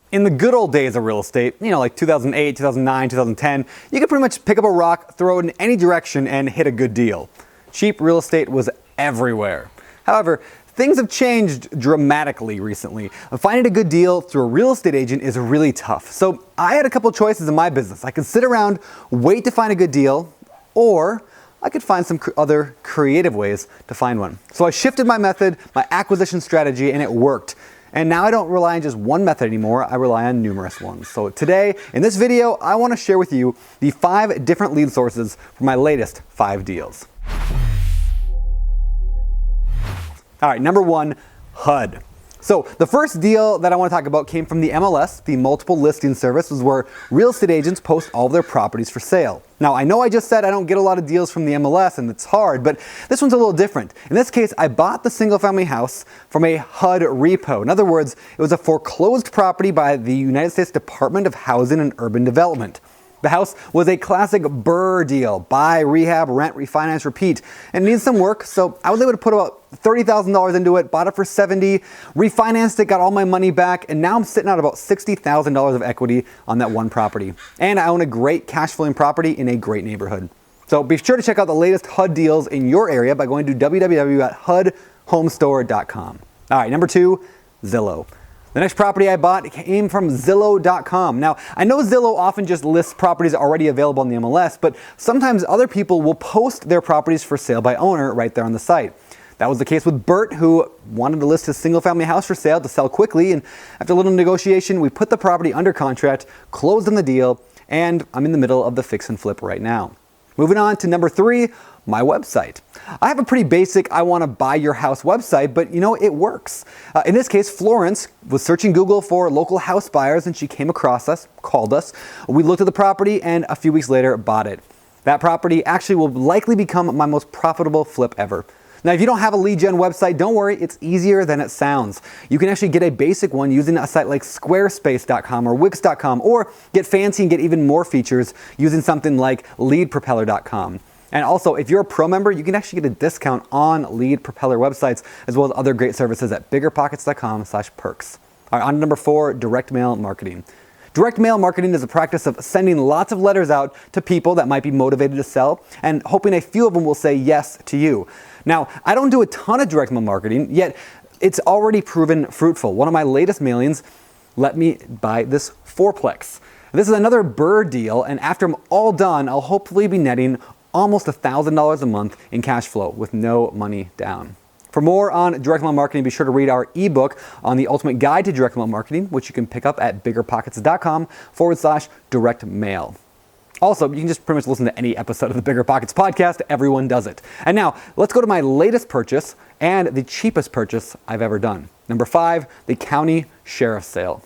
In the good old days of real estate, like 2008, 2009, 2010, you could pretty much pick up a rock, throw it in any direction, and hit a good deal. Cheap real estate was everywhere. However, things have changed dramatically recently. Finding a good deal through a real estate agent is really tough. So I had a couple choices in my business. I could sit around, wait to find a good deal, or I could find some other creative ways to find one. So I shifted my method, my acquisition strategy, and it worked. And now I don't rely on just one method anymore, I rely on numerous ones. So today, in this video, I want to share with you the 5 different lead sources for my latest 5 deals. All right, number 1, HUD. So the first deal that I want to talk about came from the MLS, the multiple listing service, is where real estate agents post all of their properties for sale. Now, I know I just said I don't get a lot of deals from the MLS and it's hard, but this one's a little different. In this case, I bought the single family house from a HUD repo. In other words, it was a foreclosed property by the United States Department of Housing and Urban Development. The house was a classic BRRRR deal, buy, rehab, rent, refinance, repeat, and it needs some work, so I was able to put about $30,000 into it, bought it for $70,000, refinanced it, got all my money back, and now I'm sitting at about $60,000 of equity on that one property. And I own a great cash flowing property in a great neighborhood. So be sure to check out the latest HUD deals in your area by going to www.hudhomestore.com. All right, number 2, Zillow. The next property I bought came from Zillow.com. Now, I know Zillow often just lists properties already available on the MLS, but sometimes other people will post their properties for sale by owner right there on the site. That was the case with Bert, who wanted to list his single family house for sale to sell quickly, and after a little negotiation, we put the property under contract, closed on the deal, and I'm in the middle of the fix and flip right now. Moving on to number 3, my website. I have a pretty basic I want to buy your house website, but it works. In this case, Florence was searching Google for local house buyers and she came across us, called us. We looked at the property and a few weeks later bought it. That property actually will likely become my most profitable flip ever. Now, if you don't have a lead gen website, don't worry, it's easier than it sounds. You can actually get a basic one using a site like squarespace.com or wix.com, or get fancy and get even more features using something like leadpropeller.com. And also, if you're a pro member, you can actually get a discount on Lead Propeller websites, as well as other great services at biggerpockets.com/perks. All right, on to number 4, direct mail marketing. Direct mail marketing is a practice of sending lots of letters out to people that might be motivated to sell and hoping a few of them will say yes to you. Now, I don't do a ton of direct mail marketing, yet it's already proven fruitful. One of my latest mailings let me buy this fourplex. This is another BRRRR deal, and after I'm all done, I'll hopefully be netting almost $1,000 a month in cash flow with no money down. For more on direct mail marketing, be sure to read our ebook on the ultimate guide to direct mail marketing, which you can pick up at biggerpockets.com/direct mail. Also, you can just pretty much listen to any episode of the Bigger Pockets podcast. Everyone does it. And now, let's go to my latest purchase and the cheapest purchase I've ever done. Number 5, the county sheriff's sale.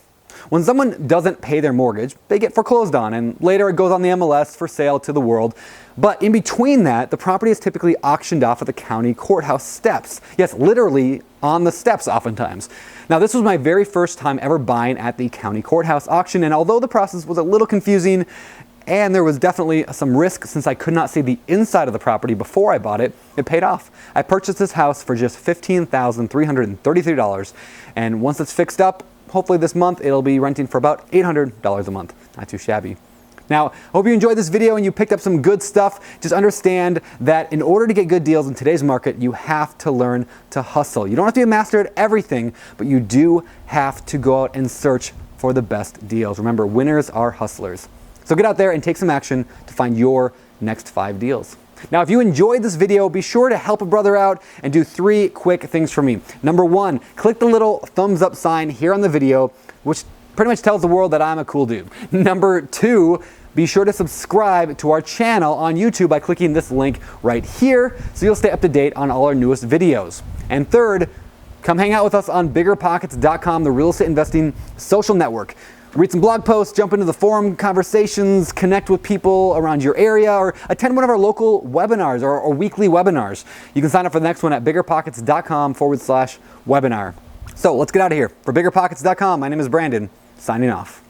When someone doesn't pay their mortgage, they get foreclosed on, and later it goes on the MLS for sale to the world. But in between that, the property is typically auctioned off at the county courthouse steps. Yes, literally on the steps oftentimes. Now, this was my very first time ever buying at the county courthouse auction, and although the process was a little confusing and there was definitely some risk since I could not see the inside of the property before I bought it, it paid off. I purchased this house for just $15,333, and once it's fixed up, hopefully this month, it'll be renting for about $800 a month. Not too shabby. Now, I hope you enjoyed this video and you picked up some good stuff. Just understand that in order to get good deals in today's market, you have to learn to hustle. You don't have to be a master at everything, but you do have to go out and search for the best deals. Remember, winners are hustlers. So get out there and take some action to find your next 5 deals. Now, if you enjoyed this video, be sure to help a brother out and do 3 quick things for me. Number 1, click the little thumbs up sign here on the video, which pretty much tells the world that I'm a cool dude. Number 2, be sure to subscribe to our channel on YouTube by clicking this link right here so you'll stay up to date on all our newest videos. And third, come hang out with us on biggerpockets.com, the real estate investing social network. Read some blog posts, jump into the forum conversations, connect with people around your area, or attend one of our local webinars or weekly webinars. You can sign up for the next one at biggerpockets.com/webinar. So let's get out of here. For biggerpockets.com, my name is Brandon, signing off.